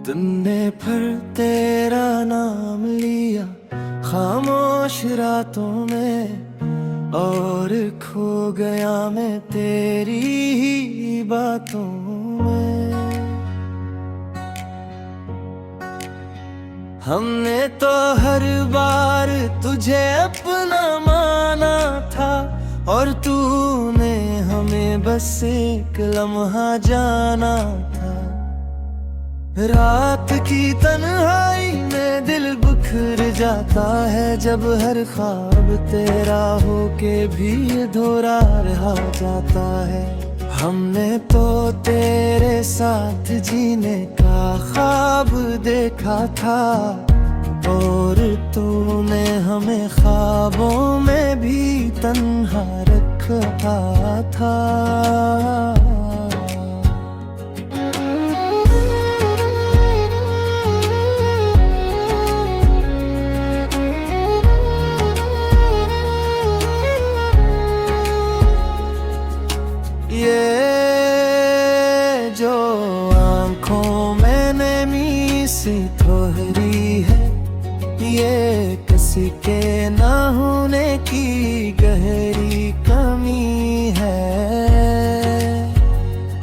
दिन ने फिर तेरा नाम लिया खामोश रातों में, और खो गया मैं तेरी ही बातों में। हमने तो हर बार तुझे अपना माना था, और तूने हमें बस एक लम्हा जाना था। रात की तन्हाई में दिल बिखर जाता है, जब हर ख्वाब तेरा होके भी अधूरा रह जाता है। हमने तो तेरे साथ जीने का ख्वाब देखा था, और तूने हमें ख्वाबों में भी तन्हा रखा था। ये जो आँखों में नमी सी ठोहरी है, ये किसी के ना होने की गहरी कमी है।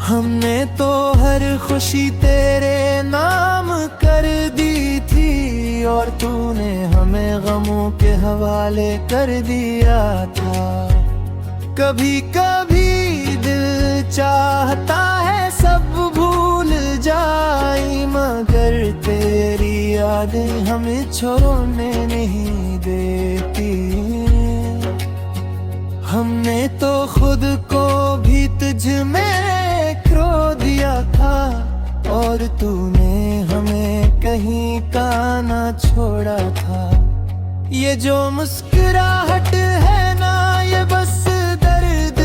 हमने तो हर खुशी तेरे नाम कर दी थी, और तूने हमें गमों के हवाले कर दिया था। कभी कभी दिल चाहता है सब भूल जाए, मगर तेरी यादें हमें छोड़ने नहीं देती। हमने तो खुद को भी तुझ में खो दिया था, और तूने हमें कहीं का ना छोड़ा था। ये जो मुस्कुराहट है ना, ये बस दर्द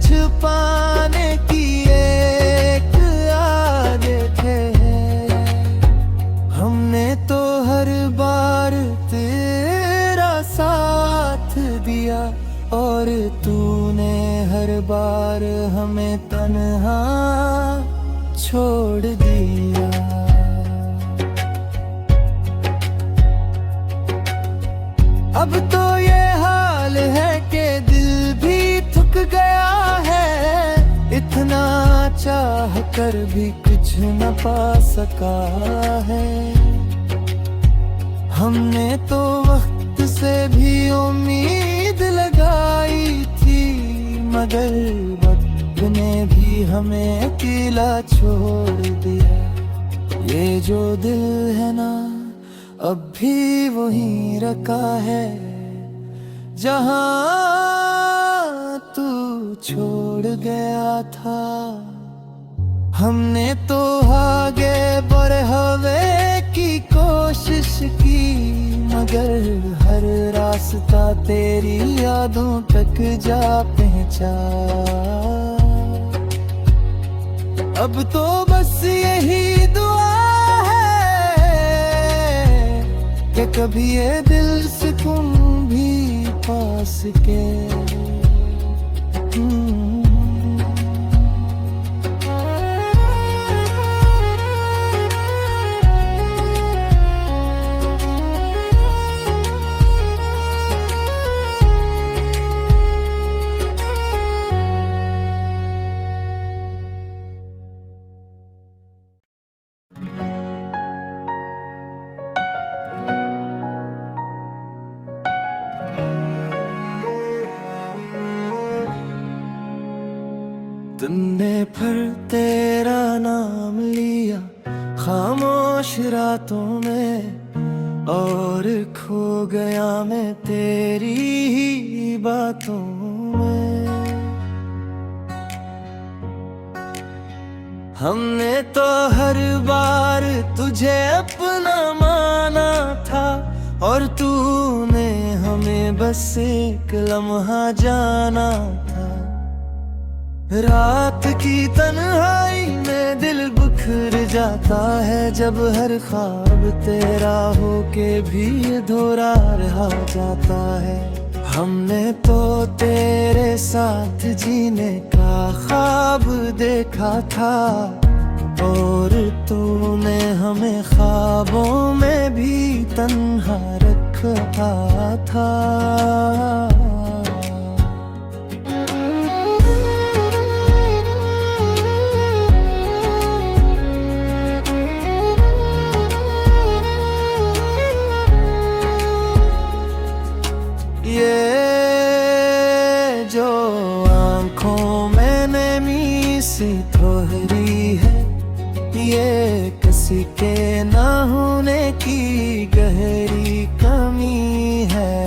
छुपाने की एक आदत है। हमने तो हर बार तेरा साथ दिया, और तूने हर बार हमें तन्हा छोड़ दिया। अब तो ये हाल है कि दिल भी थक गया है, इतना चाह कर भी कुछ न पा सका है। हमने तो वक्त से भी उम्मीद लगाई थी, मगर वक्त ने भी हमें अकेला छोड़ दिया। ये जो दिल है ना, अब भी वहीं रखा है जहां तू छोड़ गया था। हमने तो आगे बढ़े हवे की कोशिश की, मगर हर रास्ता तेरी यादों तक जा पहुंचा। अब तो बस यही दुआ कि कभी ये दिल सुकून भी पा सके। दिन ने फिर तेरा नाम लिया खामोश रातों में, और खो गया मैं तेरी ही बातों में। हमने तो हर बार तुझे अपना माना था, और तूने हमें बस एक लम्हा जाना था। रात की तन्हाई में दिल बिखर जाता है, जब हर ख्वाब तेरा होके भी अधूरा रह जाता है। हमने तो तेरे साथ जीने का ख्वाब देखा था, और तूने हमें ख्वाबों में भी तन्हा रखा था। ये जो आँखों में नमी सी थोहरी है, ये किसी के ना होने की गहरी कमी है।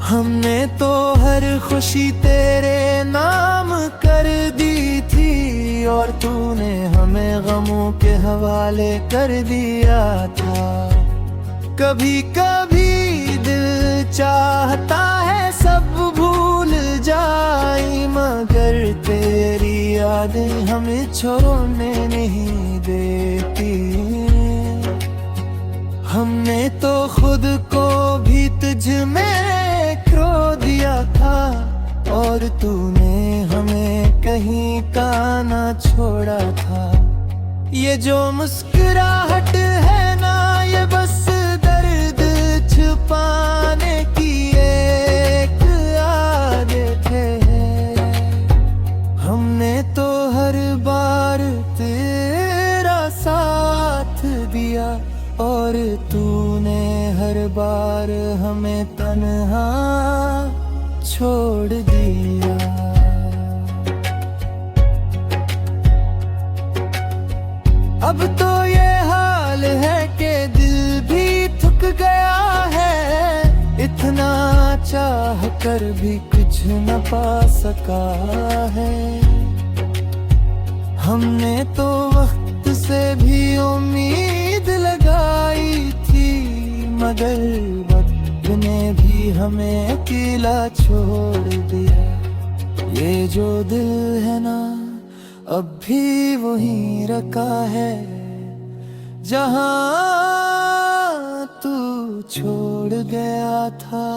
हमने तो हर खुशी तेरे नाम कर दी थी, और तूने हमें गमों के हवाले कर दिया था। कभी कभी दिल चाहता है सब भूल जाए, मगर तेरी यादें हमें छोड़ने नहीं देती। हमने तो खुद को भी तुझ में खो दिया था, और तूने हमें कहीं का ना छोड़ा था। ये जो मुस्कुराहट है ना, ये बस दर्द छुपाने की एक आदत है। हमने तो हर बार तेरा साथ दिया, और तूने हर बार हमें तन्हा छोड़ दिया। अब तो ये हाल है कि दिल भी थक गया है, इतना चाह कर भी कुछ न पा सका है। हमने तो वक्त से भी उम्मीद लगाई थी, मगर वक्त ने भी हमें अकेला छोड़ दिया। ये जो दिल है ना, अब भी वहीं रखा है जहां तू छोड़ गया था।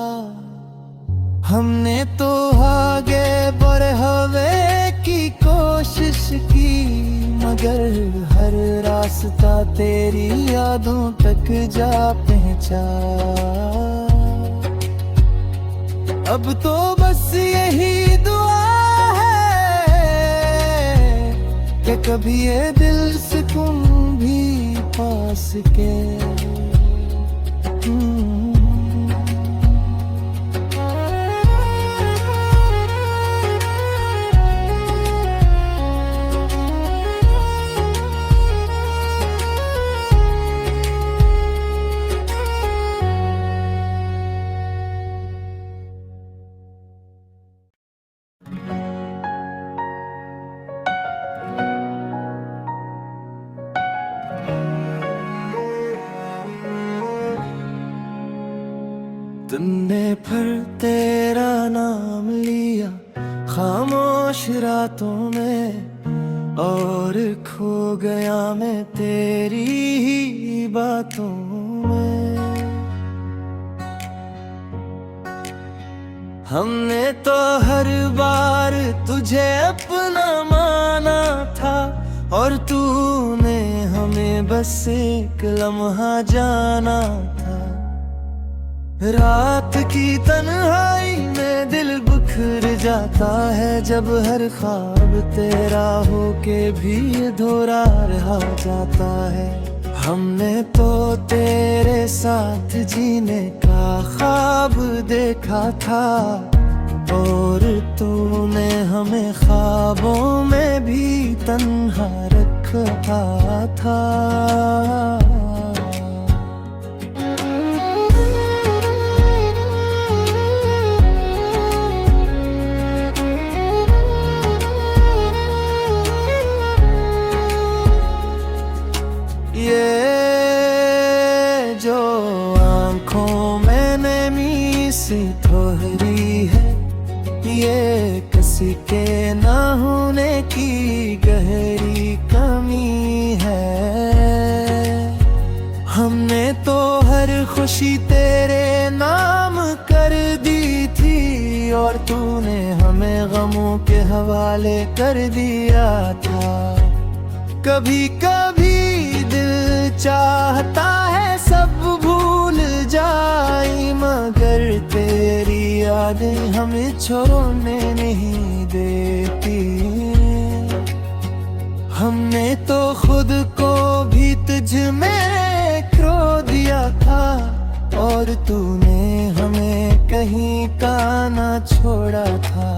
हमने तो आगे बढ़े की कोशिश की, मगर हर रास्ता तेरी यादों तक जा पहुंचा। अब तो बस यही दुआ कि कभी ये दिल सुकून भी पा सके। तुमने फिर तेरा नाम लिया खामोश रातों में, और खो गया मैं तेरी ही बातों में। हमने तो हर बार तुझे अपना माना था, और तूने हमें बस एक लम्हा जाना था। रात की तन्हाई में दिल बिखर जाता है, जब हर ख्वाब तेरा होके भी अधूरा रह जाता है। हमने तो तेरे साथ जीने का ख्वाब देखा था, और तूने हमें ख्वाबों में भी तन्हा रखा था। ये जो आँखों में नमी सी थोहरी है, ये किसी के ना होने की गहरी कमी है। हमने तो हर खुशी तेरे नाम कर दी थी, और तूने हमें गमों के हवाले कर दिया था। कभी कभी दिल चाहता है सब भूल जाए, मगर तेरी यादें हमें छोड़ने नहीं देती। हमने तो खुद को भी तुझ में खो दिया था, और तूने हमें कहीं का ना छोड़ा था।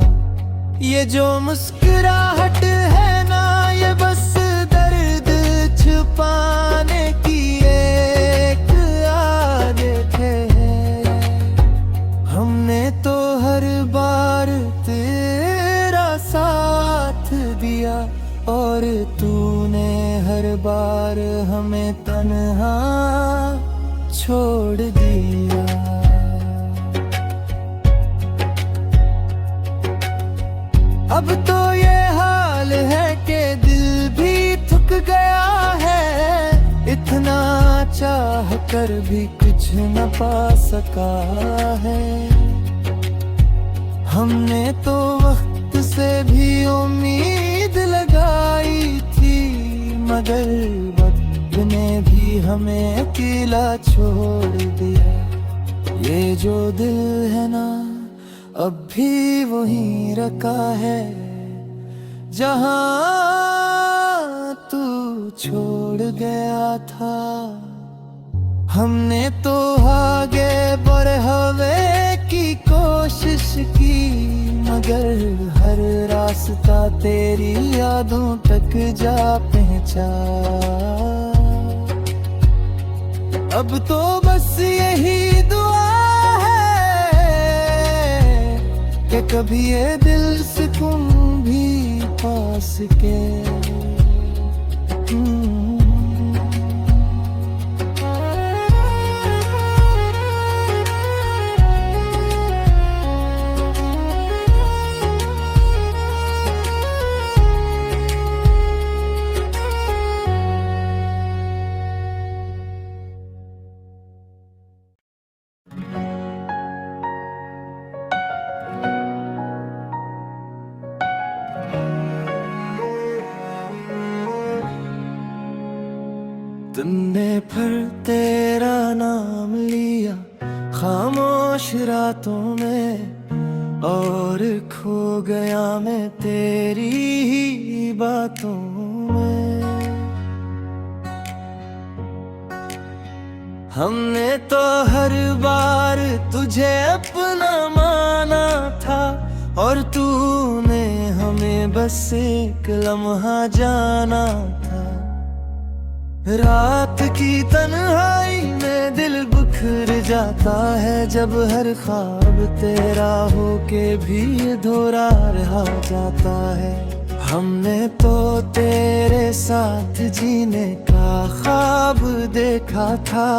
ये जो मुस्कुराहट है ना, ये बस दर्द छुपाने की एक आदत है। हमने तो हर बार तेरा साथ दिया, और तूने हर बार हमें तन्हा छोड़ दिया। अब तो ये हाल है कि दिल भी थक गया है, इतना चाह कर भी कुछ न पा सका है। हमने तो वक्त से भी उम्मीद लगाई थी, मगर वक्त ने भी हमें अकेला छोड़ दिया। ये जो दिल है ना, अब भी वहीं रखा है जहां तू छोड़ गया था। हमने तो आगे बढ़े की कोशिश की, मगर हर रास्ता तेरी यादों तक जा पहुंचा। अब तो बस यही दुआ कि कभी ये दिल सुकून भी पा सके। तुमने फिर तेरा नाम लिया खामोश रातों में, और खो गया मैं तेरी ही बातों में। हमने तो हर बार तुझे अपना माना था, और तूने हमें बस एक लम्हा जाना था। रात की तन्हाई में दिल बिखर जाता है, जब हर ख्वाब तेरा होके भी अधूरा रह जाता है। हमने तो तेरे साथ जीने का ख्वाब देखा था,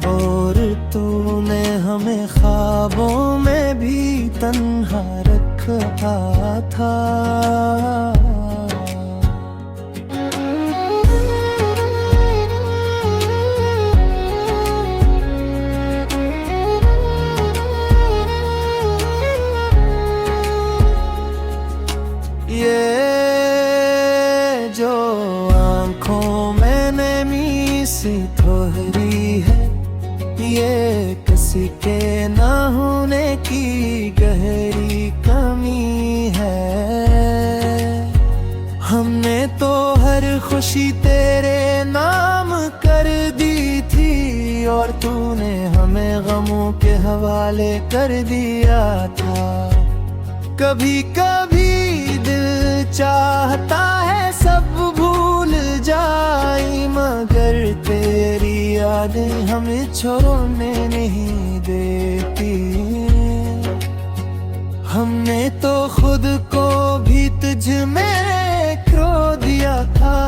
और तूने हमें ख्वाबों में भी तन्हा रखा था। ये जो आँखों में नमी सी थोड़ी है, ये किसी के ना होने की गहरी कमी है। हमने तो हर खुशी तेरे नाम कर दी थी, और तूने हमें गमों के हवाले कर दिया था। कभी कभी दिल चाहता है सब भूल जाए, मगर तेरी यादें हमें छोड़ने नहीं देती। हमने तो खुद को भी तुझ में खो दिया था,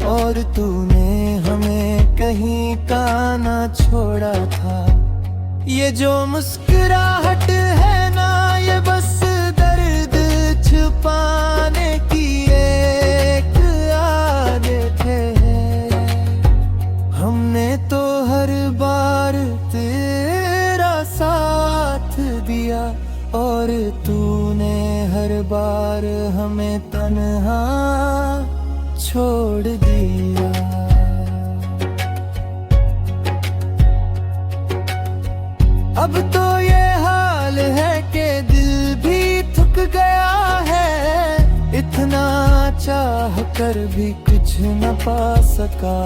और तूने हमें कहीं का ना छोड़ा था। ये जो मुस्कुराहट है ना, ये बस दर्द छुपाने की एक आदत है। हमने तो हर बार तेरा साथ दिया, और तूने हर बार हमें तन्हा छोड़ दिया। अब तो ये हाल है कि दिल भी थक गया है, इतना चाह कर भी कुछ न पा सका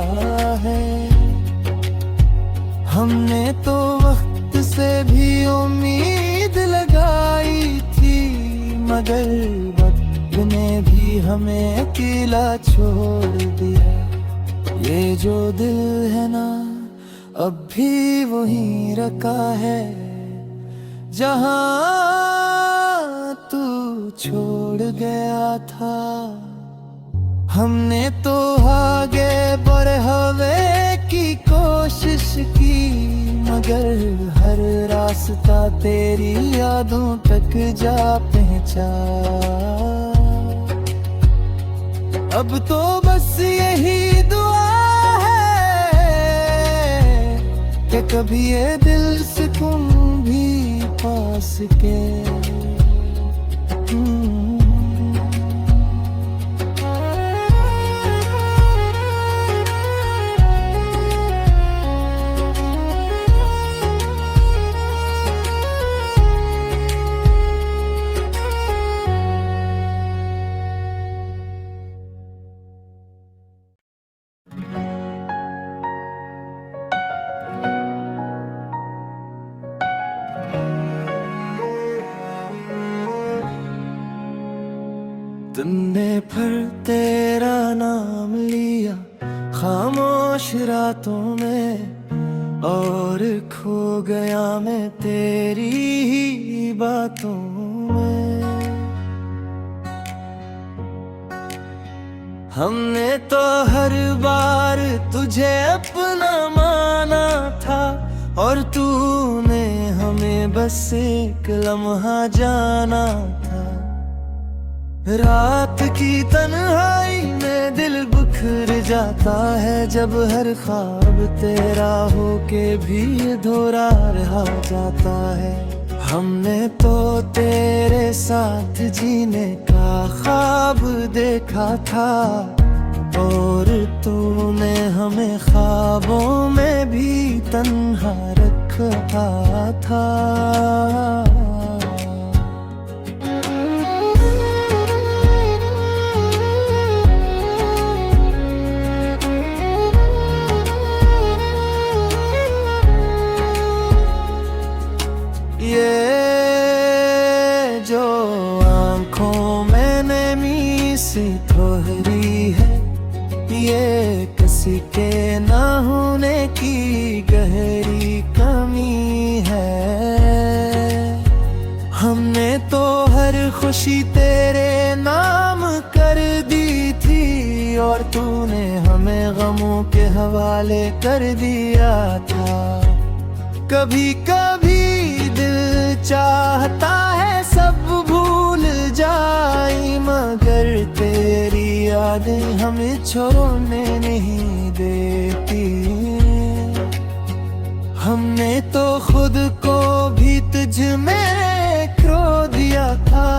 है। हमने तो वक्त से भी उम्मीद लगाई थी, मगर वक्त ने भी हमें अकेला छोड़ दिया। ये जो दिल है ना अब भी वहीं रखा है, जहां तू छोड़ गया था। हमने तो आगे बढ़े हवे की कोशिश की, मगर हर रास्ता तेरी यादों तक जा पहुंचा। अब तो बस यही दुआ कि कभी ये दिल सुकून भी पा सके। तुमने फिर तेरा नाम लिया खामोश रातों में, और खो गया मैं तेरी ही बातों में। हमने तो हर बार तुझे अपना माना था, और तूने हमें बस एक लम्हा जाना था। रात की तन्हाई में दिल बिखर जाता है, जब हर ख्वाब तेरा होके भी अधूरा रह जाता है। हमने तो तेरे साथ जीने का ख्वाब देखा था, और तूने हमें ख्वाबों में भी तन्हा रखा था। ये जो आँखों में नमी सी ठहरी है, ये किसी के ना होने की गहरी कमी है। हमने तो हर खुशी तेरे नाम कर दी थी, और तूने हमें गमों के हवाले कर दिया था। कभी कभी दिल चाहता है सब भूल जाए, मगर तेरी यादें हमें छोड़ने नहीं देती। हमने तो खुद को भी तुझ में खो दिया था,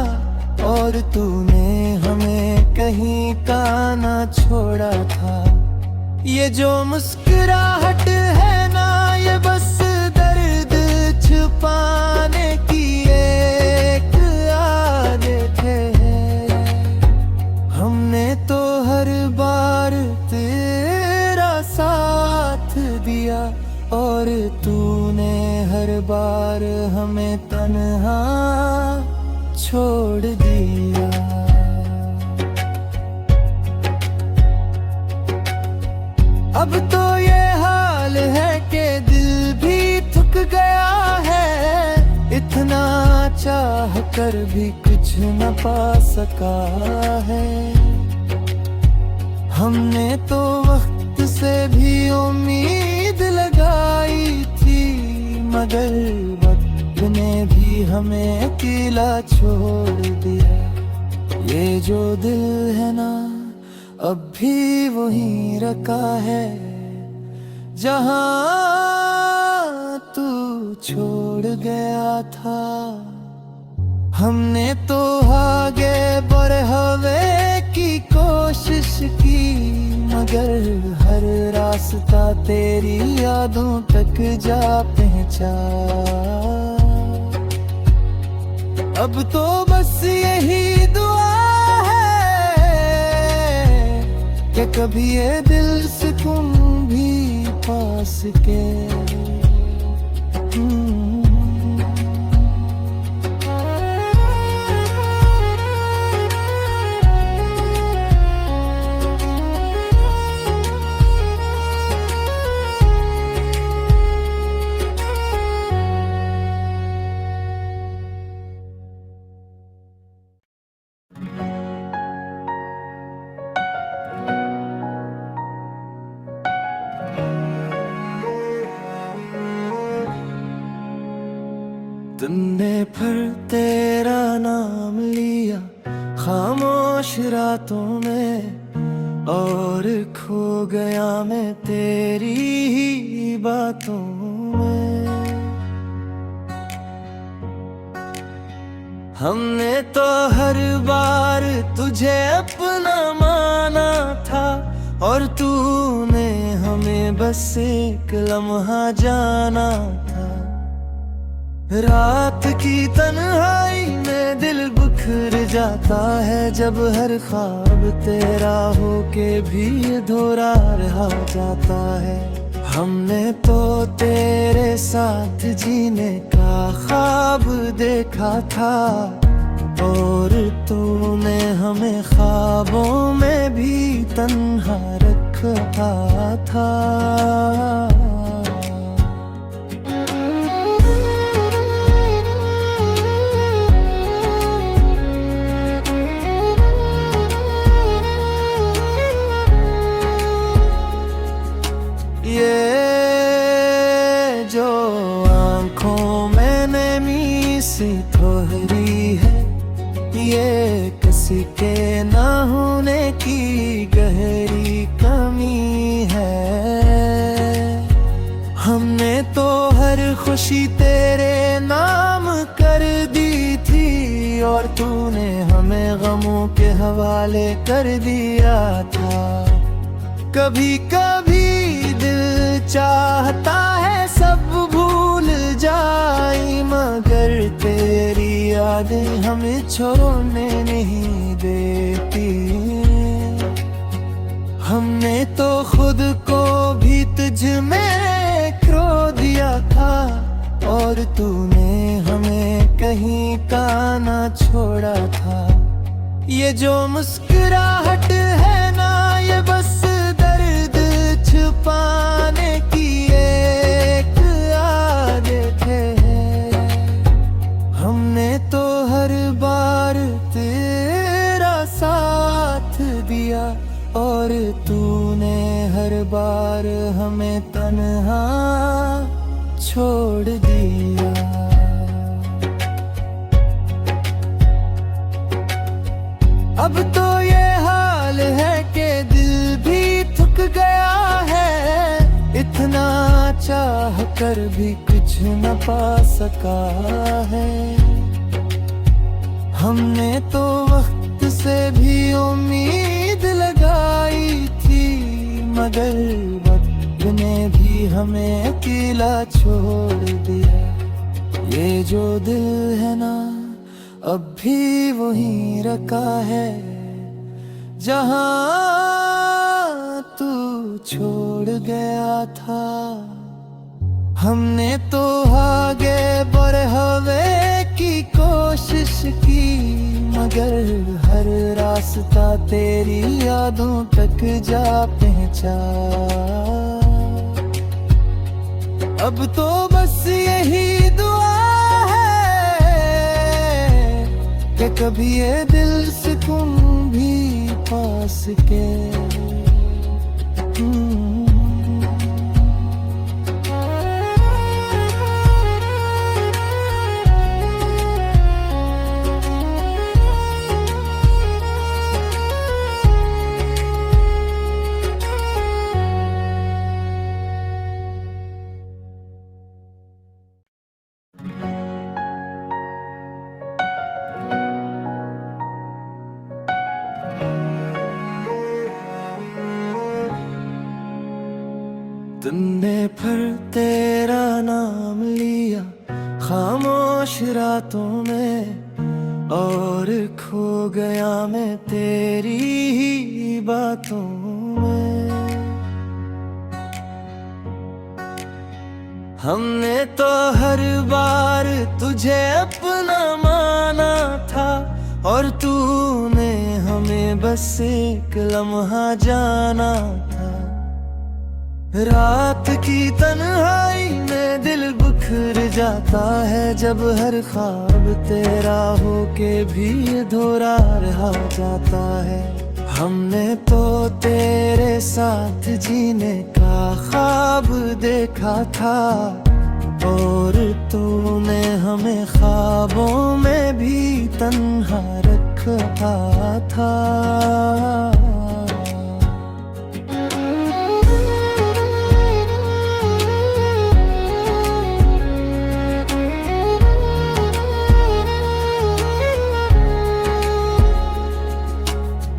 और तूने हमें कहीं का ना छोड़ा था। ये जो मुस्कुराहट है ना, ये बस छुपाने की एक आदत है। हमने तो हर बार तेरा साथ दिया, और तूने हर बार हमें तन्हा छोड़ दिया। अब तो ये हाल है कि दिल भी थक गया है, इतना चाह कर भी कुछ न पा सका है। हमने तो वक्त से भी उम्मीद लगाई थी, मगर वक्त ने भी हमें अकेला छोड़ दिया। ये जो दिल है ना अब भी वहीं रखा है, जहां तू छोड़ गया था। हमने तो आगे बढ़े हवे की कोशिश की, मगर हर रास्ता तेरी यादों तक जा पहुंचा। अब तो बस यही दुआ है कि कभी ये दिल से तुम भी पास के। तुमने फिर तेरा नाम लिया खामोश रातों में, और खो गया मैं तेरी ही बातों में। हमने तो हर बार तुझे अपना माना था, और तूने हमें बस एक लम्हा जाना था। रात की तन्हाई में दिल बिखर जाता है, जब हर ख्वाब तेरा होके भी अधूरा रह जाता है। हमने तो तेरे साथ जीने का ख्वाब देखा था, और तूने हमें ख्वाबों में भी तन्हा रखा था। ये जो आँखों में नमी सी ठोहरी है, ये किसी के ना होने की गहरी कमी है। हमने तो हर खुशी तेरे नाम कर दी थी, और तूने हमें गमों के हवाले कर दिया था। कभी कभी दिल चाहता है सब भूल जाए, मगर तेरी यादें हमें छोड़ने नहीं देती। हमने तो खुद को भी तुझ में खो दिया था, और तूने हमें कहीं का ना छोड़ा था। ये जो मुस्कुराहट है ना, ये बस छुपाने की एक आदत है। हमने तो हर बार तेरा साथ दिया, और तूने हर बार हमें तन्हा छोड़ दिया। अब तो ये हाल है कि दिल भी थक गया है, इतना चाह कर भी कुछ न पा सका है। हमने तो वक्त से भी उम्मीद लगाई थी, मगर वक्त ने भी हमें अकेला छोड़ दिया। ये जो दिल है ना, अब भी वहीं रखा है जहाँ तू छोड़ गया था। हमने तो आगे बढ़े की कोशिश की, मगर हर रास्ता तेरी यादों तक जा पहुंचा। अब तो बस यही दुआ कि कभी ये दिल से तुम भी पास के। तुमने फिर तेरा नाम लिया खामोश रातों में, और खो गया मैं तेरी ही बातों में। हमने तो हर बार तुझे अपना माना था, और तूने हमें बस एक लम्हा जाना था। रात की तन्हाई में दिल बिखर जाता है, जब हर ख्वाब तेरा होके भी अधूरा रह जाता है। हमने तो तेरे साथ जीने का ख्वाब देखा था, और तूने हमें ख्वाबों में भी तन्हा रखा था।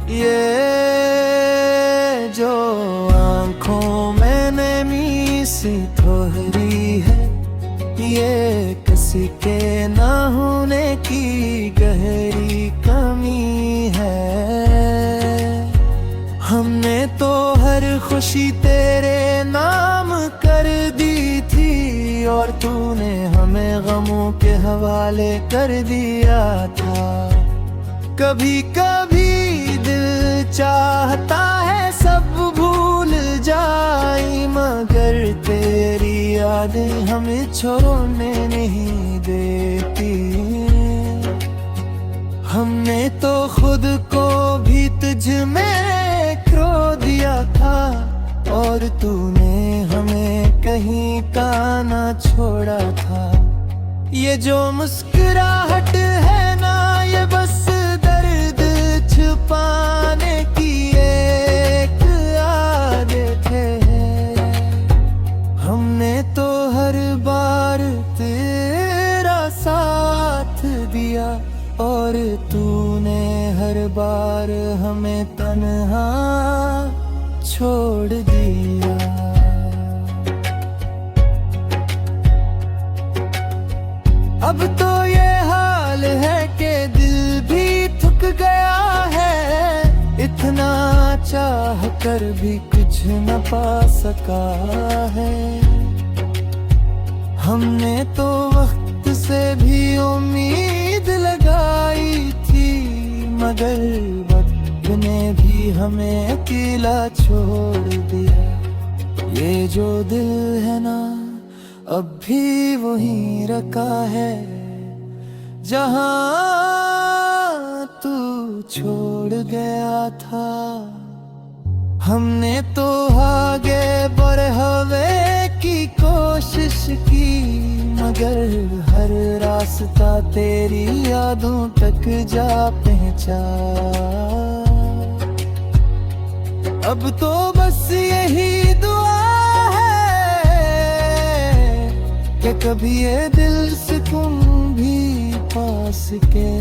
ये जो आँखों में नमी सी ठोहरी है, ये किसी के ना होने की गहरी कमी है। हमने तो हर खुशी तेरे नाम कर दी थी, और तूने हमें गमों के हवाले कर दिया था। कभी कभी दिल चाहता है सब भूल जाए, मगर तेरी यादें हमें छोड़ने नहीं देती। हमने तो खुद को भी तुझ में खो दिया था, और तूने हमें कहीं का ना छोड़ा था। ये जो मुस्कुराहट है ना, ये बस छुपाने की एक आदत है। हमने तो हर बार तेरा साथ दिया, और तूने हर बार हमें तन्हा छोड़ दिया। अब तो ये हाल है कि दिल भी थक गया है, इतना चाह कर भी कुछ न पा सका है। हमने तो वक्त से भी उम्मीद लगाई थी, मगर वक्त ने भी हमें अकेला छोड़ दिया। ये जो दिल है ना, अब भी वहीं रखा है जहां तू छोड़ गया था। हमने तो आगे बढ़े हवे की कोशिश की, मगर हर रास्ता तेरी यादों तक जा पहुंचा। अब तो बस यही दुआ कि कभी ये दिल सुकून भी पा सके।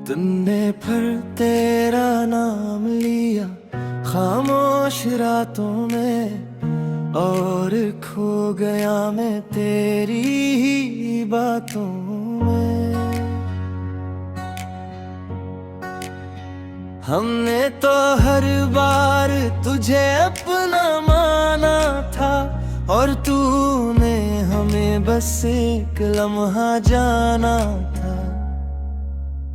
तुमने फिर तेरा नाम लिया खामोश रातों में, और खो गया मैं तेरी ही बातों में। हमने तो हर बार तुझे अपना माना था, और तूने हमें बस एक लम्हा जाना था।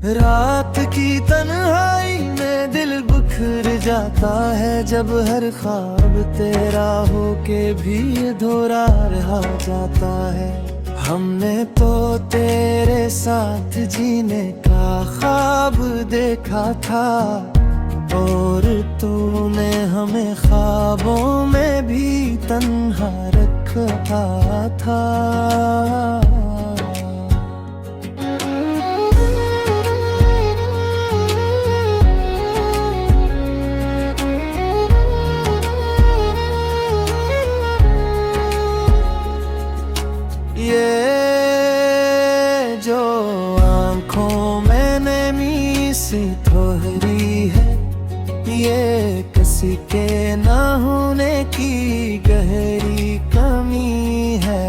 रात की तन्हाई में दिल बिखर जाता है, जब हर ख्वाब तेरा होके भी अधूरा रह जाता है। हमने तो तेरे साथ जीने का ख्वाब देखा था, और तूने हमें ख्वाबों में भी तन्हा रखा था। ये जो आँखों में नमी सी ठोहरी है, ये किसी के ना होने की गहरी कमी है।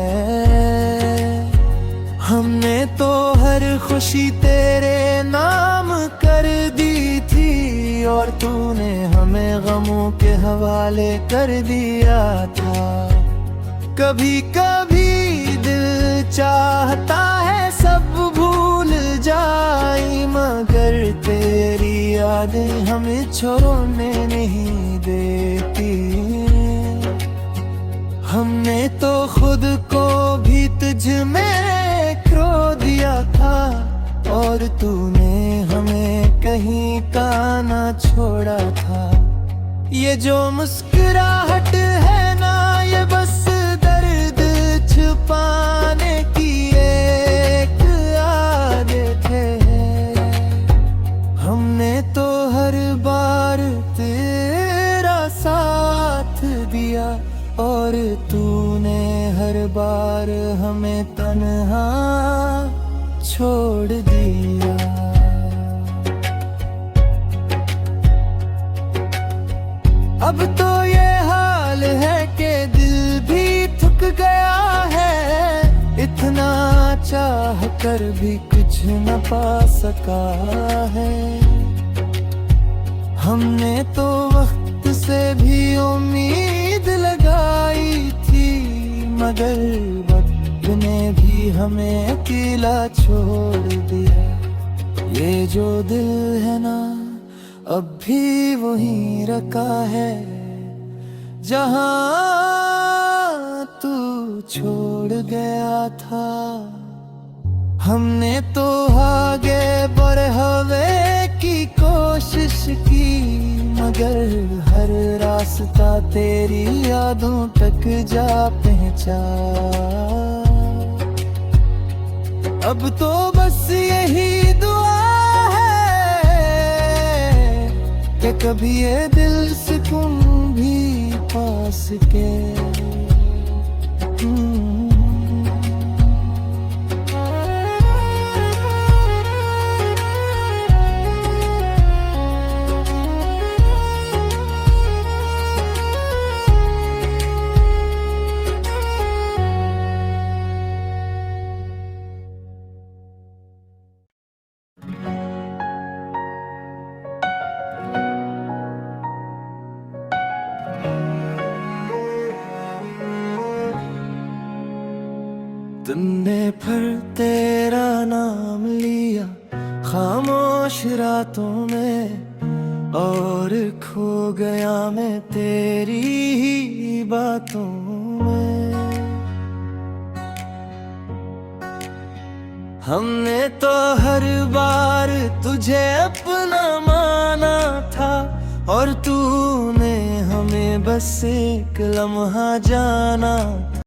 हमने तो हर खुशी तेरे नाम कर दी थी, और तूने हमें गमों के हवाले कर दिया था। कभी कभी दिल चाहता है सब भूल जाए, मगर तेरी यादें हमें छोड़ने नहीं देती। हमने तो खुद को भी तुझ में खो दिया था, और तूने हमें कहीं का ना छोड़ा था। ये जो मुस्कुराहट है ना, ये बस दर्द छुपाने की एक आदत है। हमने तो हर बार तेरा साथ दिया, और तूने हर बार हमें तन्हा छोड़ दिया। अब तो ये हाल है कि दिल भी थक गया है, इतना चाह कर भी कुछ न पा सका है। हमने तो वक्त से भी उम्मीद लगाई थी, मगर वक्त ने भी हमें अकेला छोड़ दिया। ये जो दिल है ना, अब भी वहीं रखा है जहां तू छोड़ गया था। हमने तो आगे बढ़े की कोशिश की, मगर हर रास्ता तेरी यादों तक जा पहुंचा। अब तो बस यही दुआ कि कभी ये दिल सुकून भी पा सके। तुमने फिर तेरा नाम लिया खामोश रातों में, और खो गया मैं तेरी ही बातों में। हमने तो हर बार तुझे अपना माना था, और तूने हमें बस एक लम्हा जाना